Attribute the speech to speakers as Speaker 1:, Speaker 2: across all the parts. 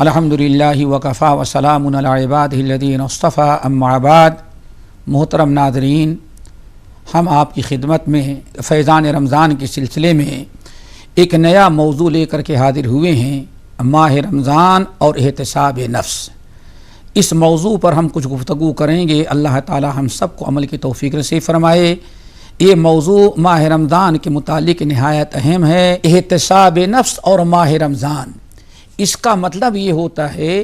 Speaker 1: الحمدللہ وکفا وسلام علی عبادہ الذین اصطفی اما بعد۔ محترم ناظرین، ہم آپ کی خدمت میں فیضان رمضان کے سلسلے میں ایک نیا موضوع لے کر کے حاضر ہوئے ہیں، ماہ رمضان اور احتساب نفس۔ اس موضوع پر ہم کچھ گفتگو کریں گے، اللہ تعالی ہم سب کو عمل کی توفیق نصیب فرمائے۔ یہ موضوع ماہ رمضان کے متعلق نہایت اہم ہے، احتساب نفس اور ماہ رمضان۔ اس کا مطلب یہ ہوتا ہے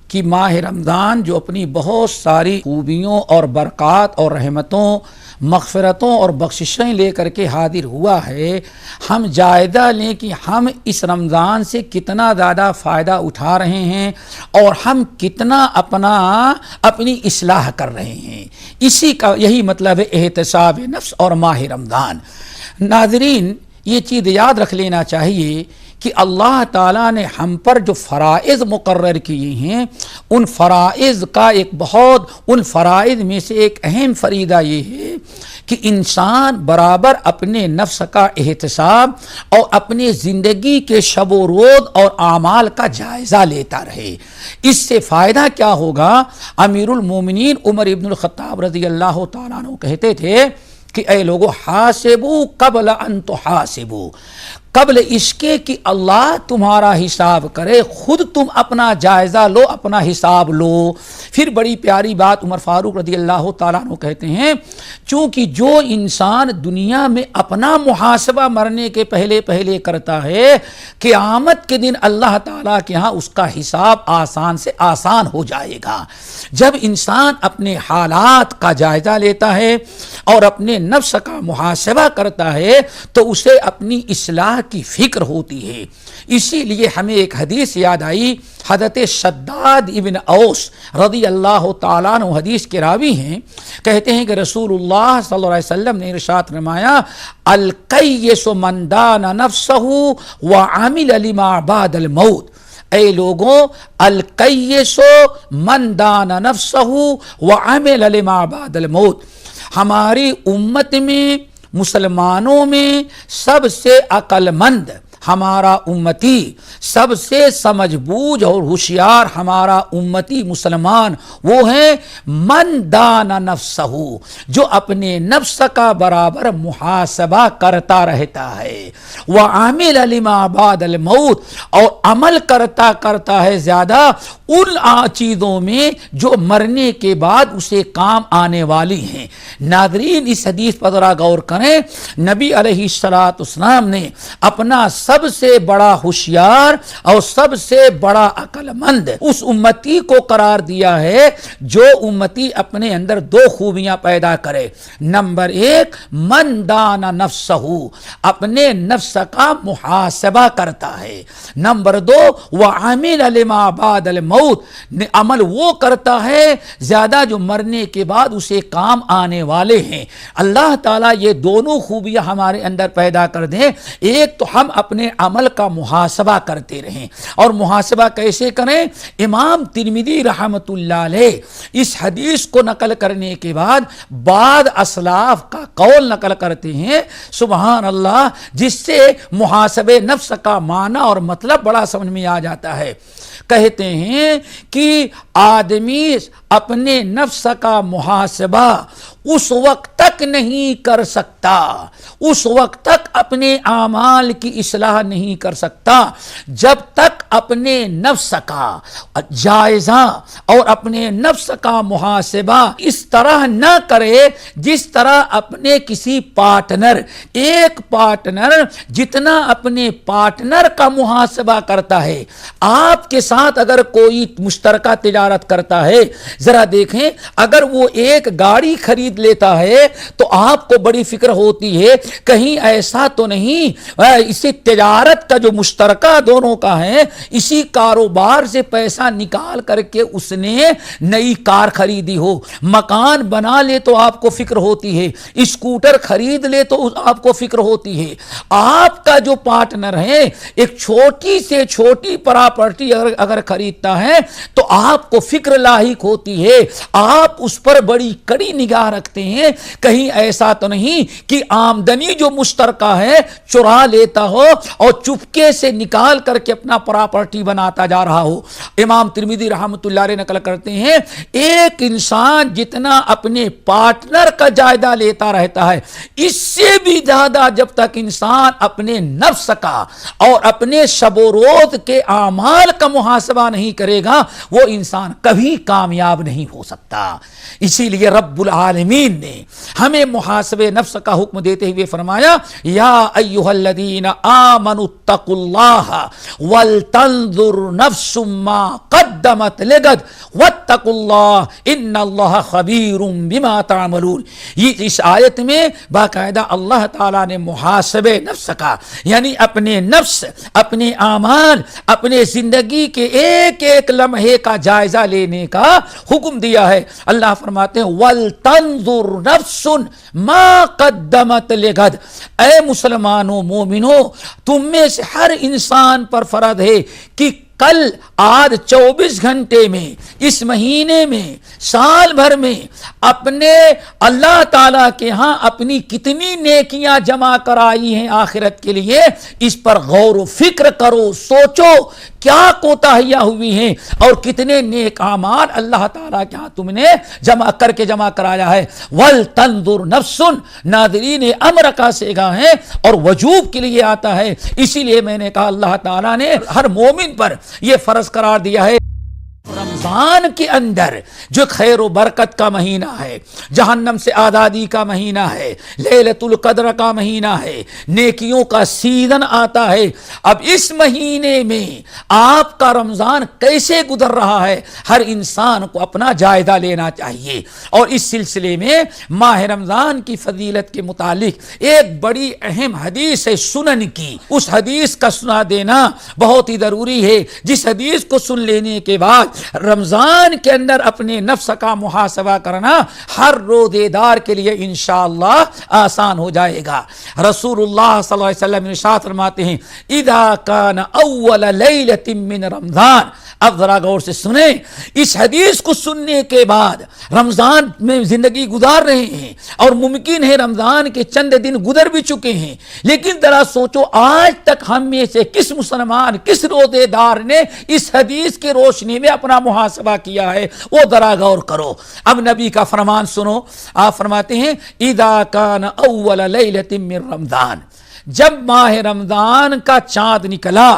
Speaker 1: کہ ماہ رمضان جو اپنی بہت ساری خوبیوں اور برکات اور رحمتوں، مغفرتوں اور بخششیں لے کر کے حاضر ہوا ہے، ہم جائزہ لیں کہ ہم اس رمضان سے کتنا زیادہ فائدہ اٹھا رہے ہیں اور ہم کتنا اپنی اصلاح کر رہے ہیں۔ اسی کا یہی مطلب ہے احتساب نفس اور ماہ رمضان۔ ناظرین، یہ چیز یاد رکھ لینا چاہیے کہ اللہ تعالیٰ نے ہم پر جو فرائض مقرر کیے ہیں، ان فرائض میں سے ایک اہم فریضہ یہ ہے کہ انسان برابر اپنے نفس کا احتساب اور اپنے زندگی کے شب و روز اور اعمال کا جائزہ لیتا رہے۔ اس سے فائدہ کیا ہوگا؟ امیر المومنین عمر ابن الخطاب رضی اللہ تعالیٰ عنہ کہتے تھے کہ اے لوگو، حاسبو قبل ان تحاسبو، قبل اس کے کہ اللہ تمہارا حساب کرے خود تم اپنا جائزہ لو، اپنا حساب لو۔ پھر بڑی پیاری بات عمر فاروق رضی اللہ تعالیٰ عنہ کہتے ہیں، چونکہ جو انسان دنیا میں اپنا محاسبہ مرنے کے پہلے کرتا ہے، قیامت کے دن اللہ تعالیٰ کے ہاں اس کا حساب آسان سے آسان ہو جائے گا۔ جب انسان اپنے حالات کا جائزہ لیتا ہے اور اپنے نفس کا محاسبہ کرتا ہے تو اسے اپنی اصلاح کی فکر ہوتی ہے۔ اسی لیے ہمیں ایک حدیث یاد آئی، حضرت شداد ابن اوس رضی اللہ تعالیٰ عنہ حدیث کے راوی ہیں، کہتے ہیں کہ رسول اللہ صلی اللہ علیہ وسلم نے ارشاد فرمایا، القیس من دان نفسہ وعمل لما بعد الموت۔ اے لوگوں، القیس من دان نفسہ وعمل لما بعد الموت، ہماری امت میں، مسلمانوں میں سب سے عقل مند ہمارا امتی، سب سے سمجھ بوجھ اور ہوشیار ہمارا امتی مسلمان وہ ہیں من دان نفسہ، جو اپنے نفس کا برابر محاسبہ کرتا رہتا ہے، وعامل لما بعد الموت، اور عمل کرتا ہے زیادہ ان چیزوں میں جو مرنے کے بعد اسے کام آنے والی ہیں۔ ناظرین، اس حدیث پر ذرا غور کریں، نبی علیہ السلام نے اپنا سب سے بڑا ہوشیار اور سب سے بڑا عقل مند اس امتی کو قرار دیا ہے جو امتی اپنے اندر دو خوبیاں پیدا کرے۔ نمبر ایک، من دان نفسہ، اپنے نفس کا محاسبہ کرتا ہے۔ نمبر دو، وعمل لما بعد الموت، عمل وہ کرتا ہے زیادہ جو مرنے کے بعد اسے کام آنے والے ہیں۔ اللہ تعالیٰ یہ دونوں خوبیاں ہمارے اندر پیدا کر دیں۔ ایک تو ہم اپنے عمل کا محاسبہ کرتے رہیں، اور محاسبہ کیسے کریں؟ امام ترمذی رحمۃ اللہ علیہ اس حدیث کو نقل کرنے کے بعد بعض اسلاف کا قول نقل کرتے ہیں، سبحان اللہ، جس سے محاسبہ نفس کا معنی اور مطلب بڑا سمجھ میں آ جاتا ہے۔ کہتے ہیں کہ آدمی اپنے نفس کا محاسبہ اس وقت تک نہیں کر سکتا، اس وقت تک اپنے اعمال کی اصلاح نہیں کر سکتا جب تک اپنے نفس کا جائزہ اور اپنے نفس کا محاسبہ اس طرح نہ کرے جس طرح اپنے کسی پارٹنر، ایک پارٹنر جتنا اپنے پارٹنر کا محاسبہ کرتا ہے۔ آپ کے ساتھ اگر کوئی مشترکہ تجارت کرتا ہے، ذرا دیکھیں، اگر وہ ایک گاڑی خرید لیتا ہے تو آپ کو بڑی فکر ہوتی ہے کہیں ایسا تو نہیں اسی تجارت کا جو مشترکہ دونوں کا ہے، اسی کاروبار سے پیسہ نکال کر کے اس نے نئی کار خریدی ہو، مکان بنا لے تو آپ کو فکر ہوتی ہے، اسکوٹر خرید لے تو آپ کو فکر ہوتی ہے۔ آپ کا جو پارٹنر ہے ایک چھوٹی سے چھوٹی پراپرٹی اگر خریدتا ہے تو آپ کو فکر لاحق ہوتی ہے، آپ اس پر بڑی کڑی نگاہ رکھتے ہیں کہیں ایسا تو نہیں کہ آمدنی جو مشترکہ ہے چرا لیتا ہو اور چپکے سے نکال کر کے اپنا پراپرٹی بناتا جا رہا ہو. امام ترمذی رحمۃ اللہ علیہ نقل کرتے ہیں ایک انسان جتنا اپنے پارٹنر کا جائزہ لیتا رہتا ہے اس سے بھی زیادہ جب تک انسان اپنے نفس کا اور اپنے شب و روز کے اعمال کا محاسبہ نہیں کرے گا وہ انسان کبھی کامیاب نہیں ہو سکتا. اسی لیے رب العالمین نے ہمیں محاسبے نفس کا حکم دیتے ہوئے فرمایا یا ایھا الذین آمنوا اتقوا اللہ ولتنظر نفس ما قدمت لغد واتقوا اللہ ان اللہ خبیر بما تعملون. یہ اس آیت میں باقاعدہ اللہ تعالیٰ نے محاسبے نفس کا یعنی اپنے نفس اپنے اعمال اپنے زندگی کے ایک ایک لمحے کا جائزہ لینے کا حکم دیا ہے. اللہ فرماتے ہیں وَلْتَنْظُرْ نَفْسٌ مَا قَدَّمَتْ لِغَدْ. اے مسلمانوں مومنوں تم میں سے ہر انسان پر فرض ہے کہ کل آج 24 گھنٹے میں اس مہینے میں سال بھر میں اپنے اللہ تعالیٰ کے ہاں اپنی کتنی نیکیاں جمع کرائی ہیں آخرت کے لیے اس پر غور و فکر کرو. سوچو کیا کوتاہیاں ہوئی ہیں اور کتنے نیک اعمال اللہ تعالیٰ کے ہاں تم نے جمع کرایا ہے. وَلْتَنْظُرْ نَفْسٌ ناظرین امر کا صیغہ ہے اور وجوب کے لیے آتا ہے. اسی لیے میں نے کہا اللہ تعالیٰ نے ہر مومن پر یہ فرض قرار دیا ہے. رمضان کے اندر جو خیر و برکت کا مہینہ ہے جہنم سے آزادی کا مہینہ ہے لیلۃ القدر کا مہینہ ہے نیکیوں کا سیزن آتا ہے. اب اس مہینے میں آپ کا رمضان کیسے گزر رہا ہے ہر انسان کو اپنا جائزہ لینا چاہیے. اور اس سلسلے میں ماہ رمضان کی فضیلت کے متعلق ایک بڑی اہم حدیث ہے سنن کی. اس حدیث کا سنا دینا بہت ہی ضروری ہے جس حدیث کو سن لینے کے بعد رمضان کے اندر اپنے نفس کا محاسبہ کرنا ہر روزے دار کے لیے انشاءاللہ آسان ہو جائے گا. رسول اللہ صلی اللہ علیہ وسلم ارشاد فرماتے ہیں اذا کان اول لیلۃ من رمضان. اب ذرا غور سے سنیں اس حدیث کو سننے کے بعد رمضان میں زندگی گزار رہے ہیں اور ممکن ہے رمضان کے چند دن گزر بھی چکے ہیں لیکن ذرا سوچو آج تک ہم میں سے کس مسلمان کس روزے دار نے اس حدیث کی روشنی میں اپنا محاسبہ کیا ہے وہ ذرا غور کرو. اب نبی کا فرمان سنو. آپ فرماتے ہیں اذا کان اول لیلۃ من رمضان. جب ماہ رمضان کا چاند نکلا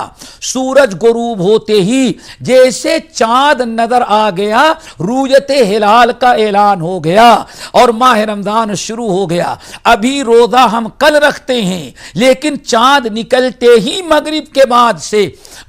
Speaker 1: سورج غروب ہوتے ہی جیسے چاند نظر آ گیا رویت ہلال کا اعلان ہو گیا اور ماہ رمضان شروع ہو گیا. ابھی روزہ ہم کل رکھتے ہیں لیکن چاند نکلتے ہی مغرب کے بعد سے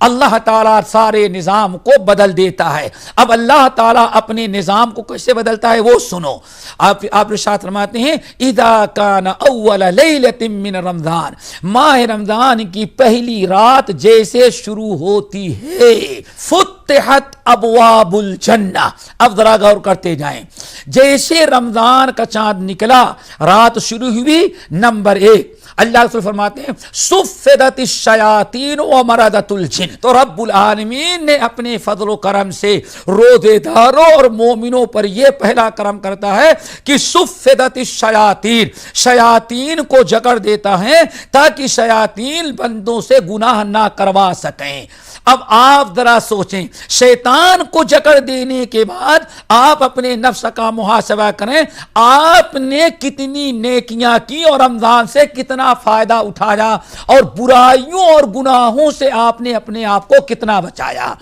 Speaker 1: اللہ تعالیٰ سارے نظام کو بدل دیتا ہے. اب اللہ تعالیٰ اپنے نظام کو کیسے بدلتا ہے وہ سنو. آپ ارشاد فرماتے ہیں اذا کان اول لیلۃ من رمضان. ماہ رمضان کی پہلی رات جیسے شروع ہوتی ہے فتحت ابواب الجنہ. اب ذرا غور کرتے جائیں جیسے رمضان کا چاند نکلا رات شروع ہوئی. نمبر 1 اللہ رسول فرماتے ہیں صفدت الشیاطین ومردت الجن. تو رب العالمین نے اپنے فضل و کرم سے روزے داروں اور مومنوں پر یہ پہلا کرم کرتا ہے کہ صفدت الشیاطین شیاطین کو جکڑ دیتا ہے تاکہ شیاطین بندوں سے گناہ نہ کروا سکیں. اب آپ ذرا سوچیں شیطان کو جکڑ دینے کے بعد آپ اپنے نفس کا محاسبہ کریں آپ نے کتنی نیکیاں کی اور رمضان سے کتنا فائدہ اٹھایا اور برائیوں اور گناہوں سے آپ نے اپنے آپ کو کتنا بچایا.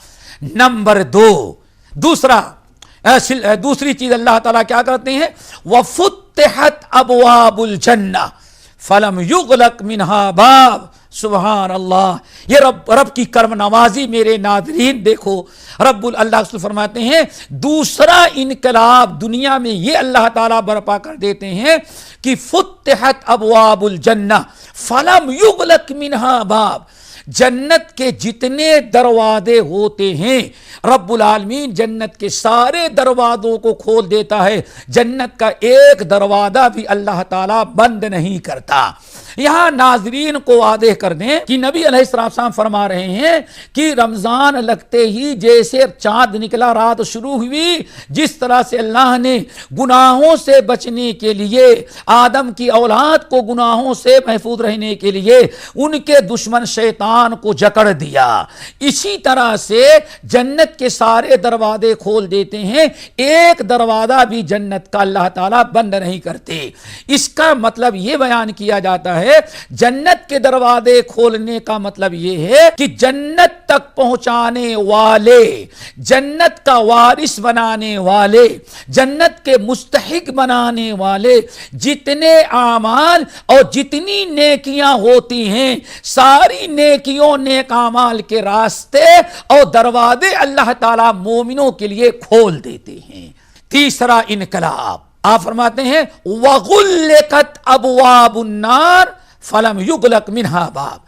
Speaker 1: نمبر 2 دوسری چیز اللہ تعالیٰ کیا کرتے ہیں وَفُتِحَتْ أَبْوَابُ الْجَنَّةِ فَلَمْ يُغْلَقْ مِنْهَا بَابٌ. سبحان اللہ. یہ رب کی کرم نوازی میرے ناظرین دیکھو اللہ فرماتے ہیں دوسرا انقلاب دنیا میں یہ اللہ تعالیٰ برپا کر دیتے ہیں کہ فتحت ابواب الجنہ فلم یغلق منہا باب. جنت کے جتنے دروازے ہوتے ہیں رب العالمین جنت کے سارے دروازوں کو کھول دیتا ہے. جنت کا ایک دروازہ بھی اللہ تعالیٰ بند نہیں کرتا. یہاں ناظرین کو واضح کر دیں کہ نبی علیہ السلام فرما رہے ہیں کہ رمضان لگتے ہی جیسے چاند نکلا رات شروع ہوئی جس طرح سے اللہ نے گناہوں سے بچنے کے لیے آدم کی اولاد کو گناہوں سے محفوظ رہنے کے لیے ان کے دشمن شیطان انسان کو جکڑ دیا، اسی طرح سے جنت کے سارے دروازے کھول دیتے ہیں، ایک دروازہ بھی جنت کا اللہ تعالیٰ بند نہیں کرتے۔ اس کا مطلب یہ بیان کیا جاتا ہے، جنت کے دروازے کھولنے کا مطلب یہ ہے کہ جنت تک پہنچانے والے، جنت کا وارث بنانے والے، جنت کے مستحق بنانے والے جتنے اعمال اور جتنی نیکیاں ہوتی ہیں، ساری نیکیوں نیک اعمال کے راستے اور دروازے اللہ تعالیٰ مومنوں کے لیے کھول دیتے ہیں۔ تیسرا انقلاب، آپ فرماتے ہیں وَغُلِّقَتْ أَبْوَابُ النَّارِ فَلَمْ يُغْلَقْ مِنْهَا بَابٌ،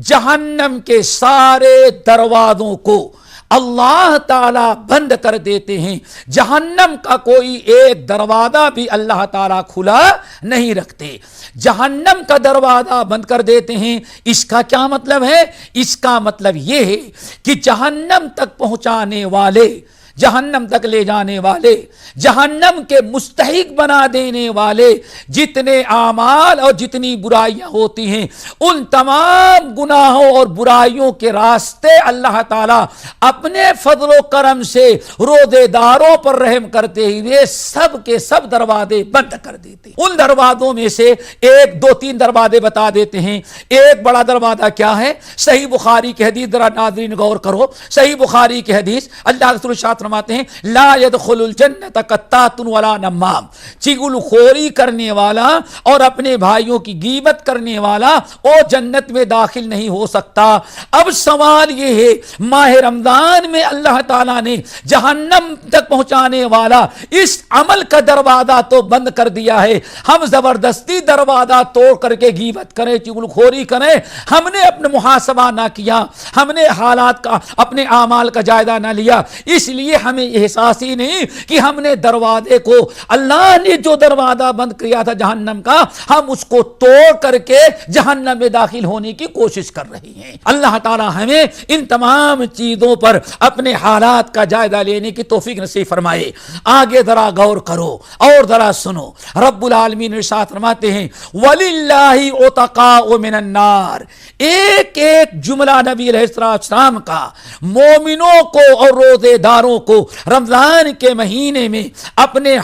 Speaker 1: جہنم کے سارے دروازوں کو اللہ تعالیٰ بند کر دیتے ہیں، جہنم کا کوئی ایک دروازہ بھی اللہ تعالیٰ کھلا نہیں رکھتے، جہنم کا دروازہ بند کر دیتے ہیں۔ اس کا کیا مطلب ہے؟ اس کا مطلب یہ ہے کہ جہنم تک پہنچانے والے، جہنم تک لے جانے والے، جہنم کے مستحق بنا دینے والے جتنے اعمال اور جتنی برائیاں ہوتی ہیں، ان تمام گناہوں اور برائیوں کے راستے اللہ تعالیٰ اپنے فضل و کرم سے روزے داروں پر رحم کرتے ہوئے سب کے سب دروازے بند کر دیتے ہیں۔ ان دروازوں میں سے ایک دو تین دروازے بتا دیتے ہیں۔ ایک بڑا دروازہ کیا ہے؟ صحیح بخاری کی حدیث، ذرا ناظرین غور کرو، صحیح بخاری کی حدیث، اللہ رسول شاہ فرماتے ہیں لا يدخل الجنت قطات ولا نمام، چغل خوری کرنے والا اور اپنے بھائیوں کی غیبت کرنے والا وہ جنت میں داخل نہیں ہو سکتا۔ اب سوال یہ ہے، ماہ رمضان میں اللہ تعالیٰ نے جہنم تک پہنچانے والا اس عمل کا دروازہ تو بند کر دیا ہے، ہم زبردستی دروازہ توڑ کر کے غیبت کریں، چغل خوری کریں، ہم نے اپنا محاسبہ نہ کیا، ہم نے حالات کا، اپنے اعمال کا جائزہ نہ لیا، اس لیے ہمیں احساس ہی نہیں کہ ہم نے دروازے کو، اللہ نے جو دروازہ بند کیا تھا جہنم کا، ہم اس کو توڑ کر کے جہنم میں داخل ہونے کی کوشش کر رہے ہیں۔ اللہ تعالی ہمیں ان تمام چیزوں پر اپنے حالات کا جائزہ لینے کی توفیق نصیب فرمائے۔ آگے ذرا غور کرو اور ذرا سنو، رب العالمین ارشاد فرماتے ہیں وَلِلَّهِ عُتَقَاءُ مِنَ النَّارِ، ایک ایک جملہ نبی علیہ السلام کا مومنوں کو اور روزے داروں کو رمضان کے مہینے میں اپنے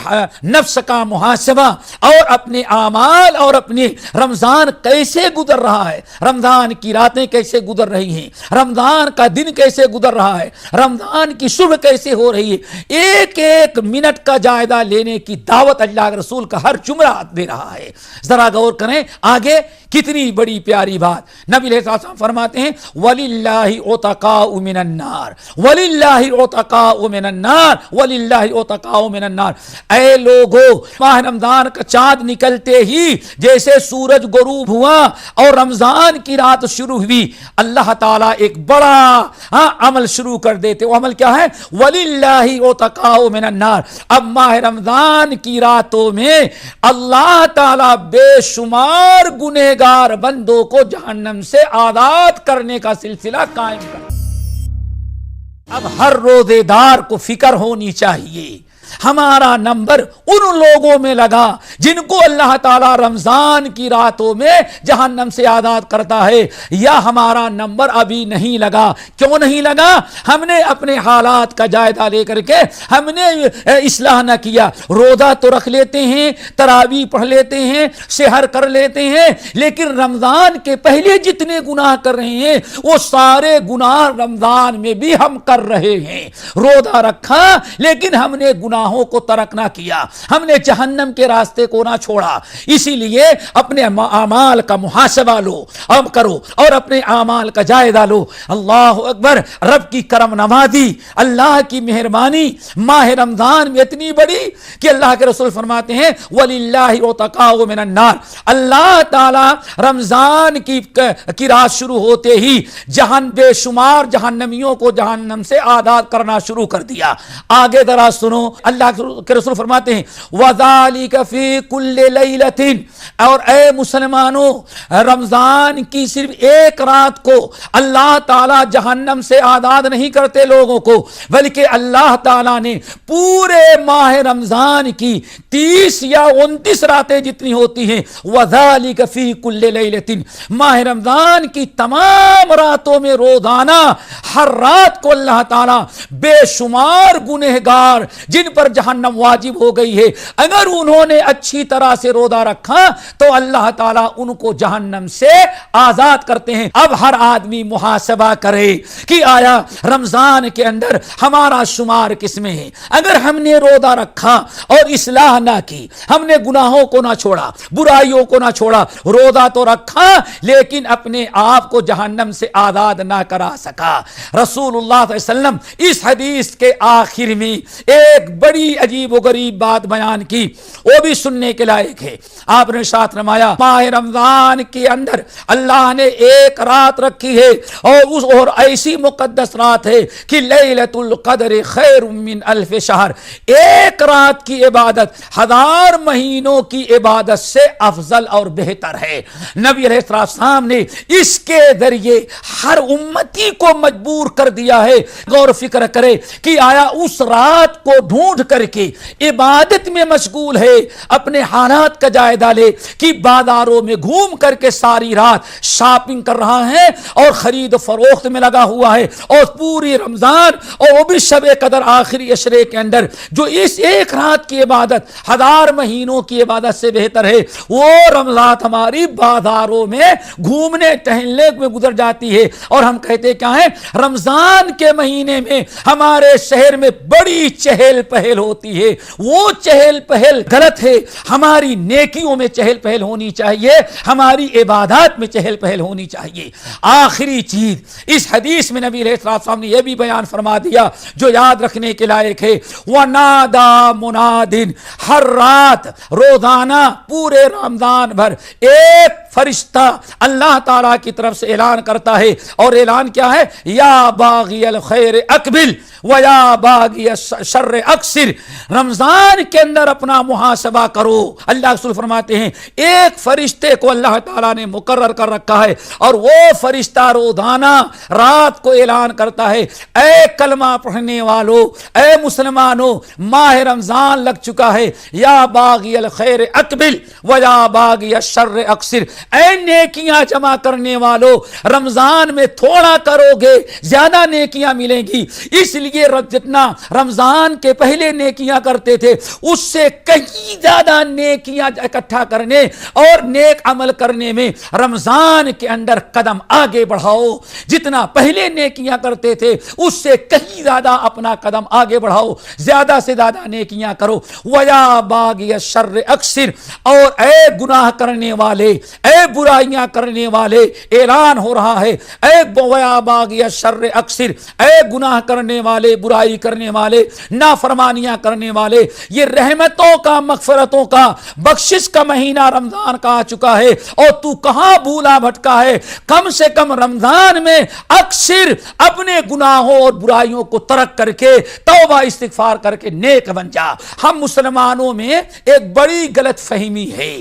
Speaker 1: نفس کا محاسبہ اور اپنے اعمال اور اپنے رمضان کیسے گزر رہا ہے، رمضان کی راتیں کیسے گزر رہی ہیں، رمضان کا دن کیسے گزر رہا ہے، رمضان کی صبح کیسے ہو رہی ہے، ایک ایک منٹ کا جائزہ لینے کی دعوت اللہ کے رسول کا ہر جملہ دے رہا ہے۔ ذرا غور کریں آگے کتنی بڑی پیاری بات، نبی علیہ السلام فرماتے ہیں وَلِلَّهِ عُتَقَاءُ مِنَ النَّارِ وَلِلَّهِ عُتَقَاءُ مِنَ النَّارِ وَلِلَّهِ عُتَقَاءُ مِنَ النَّارِ۔ اے لوگو، ماہ رمضان کا چاند نکلتے ہی جیسے سورج غروب ہوا اور رمضان کی رات شروع ہوئی، اللہ تعالیٰ ایک بڑا عمل شروع کر دیتے۔ وہ عمل کیا ہے؟ وَلِلَّهِ عُتَقَاءُ مِنَ النَّارِ۔ اب ماہ رمضان کی راتوں میں اللہ تعالیٰ بے شمار گنہگار بندوں کو جہنم سے آزاد کرنے کا سلسلہ قائم کر۔ اب ہر روزے دار کو فکر ہونی چاہیے ہمارا نمبر ان لوگوں میں لگا جن کو اللہ تعالیٰ رمضان کی راتوں میں جہنم سے آزاد کرتا ہے، یا ہمارا نمبر ابھی نہیں لگا؟ کیوں نہیں لگا؟ ہم نے اپنے حالات کا جائزہ لے کر کے ہم نے اصلاح نہ کیا۔ روزہ تو رکھ لیتے ہیں، تراویح پڑھ لیتے ہیں، سحر کر لیتے ہیں، لیکن رمضان کے پہلے جتنے گناہ کر رہے ہیں وہ سارے گناہ رمضان میں بھی ہم کر رہے ہیں۔ روزہ رکھا لیکن ہم نے گناہوں کو ترک نہ کیا، ہم نے جہنم کے راستے کو نہ چھوڑا۔ اسی لیے اپنے اعمال کا محاسبہ لو، اب کرو اور اپنے اعمال کا جائزہ لو۔ اللہ اکبر، رب کی کرم نوازی، اللہ کی مہربانی ماہ رمضان میں اتنی بڑی کہ اللہ کے رسول فرماتے ہیں وَلِلَّهِ عُتَقَاءُ مِنَ النَّارِ، اللہ تعالی رمضان کی رات شروع ہوتے ہی بے شمار جہنمیوں کو جہنم سے آزاد کرنا شروع کر دیا۔ آگے ذرا سنو، اللہ کے رسول فرماتے ہیں وَذَلِكَ فِي كُلِّ لَيْلَةٍ، اور اے مسلمانوں رمضان کی صرف ایک رات کو اللہ تعالیٰ جہنم سے آزاد نہیں کرتے لوگوں کو، بلکہ اللہ تعالیٰ نے پورے ماہ رمضان کی 30 یا 29 راتیں جتنی ہوتی ہیں وَذَلِكَ فِي كُلِّ لَيْلَةٍ، ماہ رمضان کی تمام راتوں میں روزانہ ہر رات کو اللہ تعالیٰ بے شمار گنہگار جن پر جہنم واجب ہو گئی ہے اگر انہوں نے اچھی طرح سے روزہ رکھا تو اللہ تعالیٰ ان کو جہنم سے آزاد کرتے ہیں۔ اب ہر آدمی محاسبہ کرے کہ آیا رمضان کے اندر ہمارا شمار کس میں ہے؟ اگر ہم نے روزہ رکھا اور اصلاح نہ کی، ہم نے گناہوں کو نہ چھوڑا، برائیوں کو نہ چھوڑا، روزہ تو رکھا لیکن اپنے آپ کو جہنم سے آزاد نہ کرا سکا۔ رسول اللہ صلی اللہ علیہ وسلم اس حدیث کے آخر میں ایک بڑی عجیب و غریب بات بیان کی، وہ بھی سننے کے لائق ہے۔ آپ نے ارشاد فرمایا ماہ رمضان کے اندر اللہ نے ایک رات رکھی ہے اور ایسی مقدس رات ہے کہ لیلۃ القدر خیر من الف شہر، ایک رات کی عبادت 1000 مہینوں کی عبادت سے افضل اور بہتر ہے۔ نبی علیہ السلام نے اس کے ذریعے ہر امتی کو مجبور کر دیا ہے غور فکر کرے کہ آیا اس رات کو ڈھونڈ کر کے عبادت میں مشغول ہے، اپنے حالات کا جائزہ لے کہ بازاروں میں گھوم کر کے ساری رات شاپنگ کر رہا ہے اور خرید و فروخت میں لگا ہوا ہے، اور پوری رمضان اور وہ بھی شب قدر آخری عشرے کے اندر جو اس ایک رات کی عبادت 1000 مہینوں کی عبادت سے بہتر ہے، وہ رمضان ہماری بازاروں میں گھومنے ٹہلنے میں گزر جاتی ہے۔ اور ہم کہتے کیا ہیں؟ رمضان کے مہینے میں ہمارے شہر میں بڑی چہل پہل ہوتی ہے، وہ چہل پہل غلط ہے، ہماری نیکیوں میں چہل پہل ہونی چاہیے، ہماری عبادات میں چہل پہل ہونی چاہیے۔ آخری چیز اس حدیث میں نبی علیہ السلام نے یہ بھی بیان فرما دیا جو یاد رکھنے کے لائق ہے، وَنَادَى مُنَادٍ، ہر رات روزانہ پورے رمضان بھر ایک فرشتہ اللہ تعالیٰ کی طرف سے اعلان کرتا ہے، اور اعلان کیا ہے؟ یا باغی الخیر اقبل ویا باغی الشر اقصر، رمضان کے اندر اپنا محاسبہ کرو۔ اللہ رسول فرماتے ہیں ایک فرشتے کو اللہ تعالیٰ نے مقرر کر رکھا ہے، اور وہ فرشتہ روزانہ رات کو اعلان کرتا ہے اے کلمہ پڑھنے والو، اے مسلمانوں ماہ رمضان لگ چکا ہے، یا باغی الخیر اقبل ویا باغی الشر اقصر، اے نیکیاں جمع کرنے والو رمضان میں تھوڑا کرو گے زیادہ نیکیاں ملیں گی، اس لیے جتنا رمضان کے پہلے نیکیاں کرتے تھے اس سے کہیں زیادہ نیکیاں اکٹھا کرنے اور نیک عمل کرنے میں رمضان کے اندر قدم آگے بڑھاؤ، جتنا پہلے نیکیاں کرتے تھے اس سے کہیں زیادہ اپنا قدم آگے بڑھاؤ، زیادہ سے زیادہ نیکیاں کرو۔ وَيَا بَاغِيَ الشَّرِّ أَقْصِرْ، اور اے گناہ کرنے والے، اے برائیاں کرنے والے، اعلان ہو رہا ہے اے وَيَا بَاغِيَ الشَّرِّ أَقْصِرْ، اے گناہ کرنے والے، برائی کرنے والے، نافرمانیاں کرنے والے، یہ رحمتوں کا، مغفرتوں کا، بخشش کا مہینہ رمضان کا آ چکا ہے، اور تو کہاں بھولا بھٹکا ہے؟ کم سے کم رمضان میں اکثر اپنے گناہوں اور برائیوں کو ترک کر کے توبہ استغفار کر کے نیک بن جا۔ ہم مسلمانوں میں ایک بڑی غلط فہمی ہے،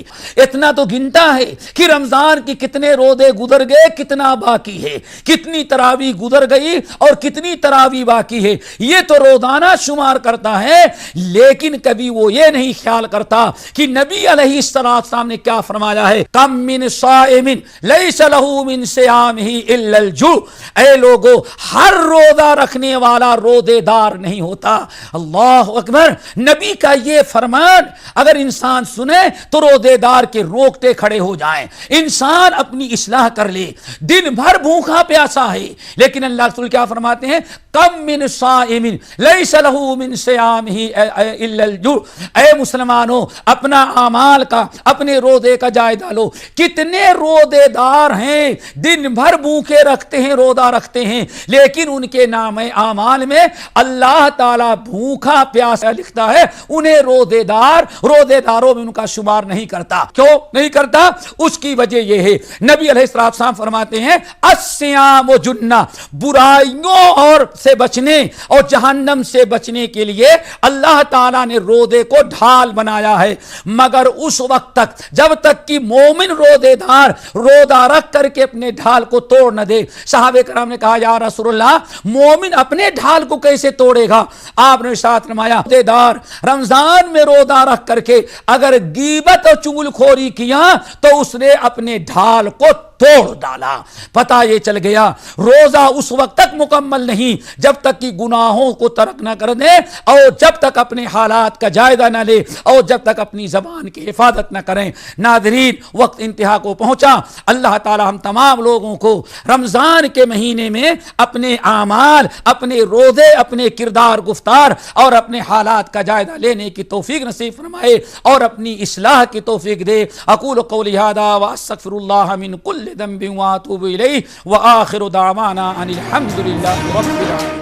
Speaker 1: اتنا تو گنتا ہے کہ رمضان کی کتنے روزے گزر گئے، کتنا باقی ہے، کتنی تراویح گزر گئی اور کتنی تراویح باقی ہے، یہ تو روزانہ شمار کرتا ہے، لیکن کبھی وہ یہ نہیں خیال کرتا کہ نبی علیہ السلام نے کیا فرمایا ہے، کم من صائم لیس لہ من صیامہ الا الجوع، اے لوگو ہر روزہ رکھنے والا روزے دار نہیں ہوتا۔ اللہ اکبر، نبی کا یہ فرمان اگر انسان سنے تو روزے دار کے روکتے کھڑے ہو جائیں، انسان اپنی اصلاح کر لے، دن بھر بھوکا پیاسا ہے، لیکن اللہ رسول کیا فرماتے ہیں، کم من صائم لیس لہ من صیامہ الا الجوع، اے مسلمانوں اپنا اعمال کا، اپنے روزے کا جائزہ لو، کتنے روزے دار ہیں دن بھر بھوکے رکھتے ہیں، روزہ رکھتے ہیں، لیکن ان کے نام اعمال میں اللہ تعالیٰ بھوکا پیاسا لکھتا ہے، انہیں روزے داروں میں ان کا شمار نہیں کرتا۔ کیوں نہیں کرتا؟ اس کی وجہ یہ ہے، نبی علیہ السلام فرماتے ہیں الصیام جنہ، برائیوں اور سے بچنے اور جہنم سے بچنے کے لیے اللہ تعالیٰ نے روزے کو ڈھال بنایا ہے، مگر اس وقت تک جب تک کہ مومن روزے دار روزہ رکھ کر کے اپنے ڈھال کو توڑ نہ دے۔ صحابہ کرام نے کہا یا رسول اللہ مومن اپنے ڈھال کو کیسے توڑے گا؟ آپ نے ارشاد فرمایا روزے دار رمضان میں روزہ رکھ کر کے اگر غیبت اور چغل خوری کیا تو اس نے اپنے ڈھال کو توڑ ڈالا۔ پتہ یہ چل گیا روزہ اس وقت تک مکمل نہیں جب تک کہ گناہوں کو ترک نہ کر دے اور جب تک اپنے حالات کا جائزہ نہ لے اور جب تک اپنی زبان کی حفاظت نہ کریں۔ ناظرین وقت انتہا کو پہنچا، اللہ تعالی ہم تمام لوگوں کو رمضان کے مہینے میں اپنے اعمال، اپنے روزے، اپنے کردار گفتار اور اپنے حالات کا جائزہ لینے کی توفیق نصیب فرمائے اور اپنی اصلاح کی توفیق دے۔ اقول قولی ھذا واستغفر اللہ من کل ذنب واتوب الیہ وآخر دعوانا ان الحمد للہ رب العالمین۔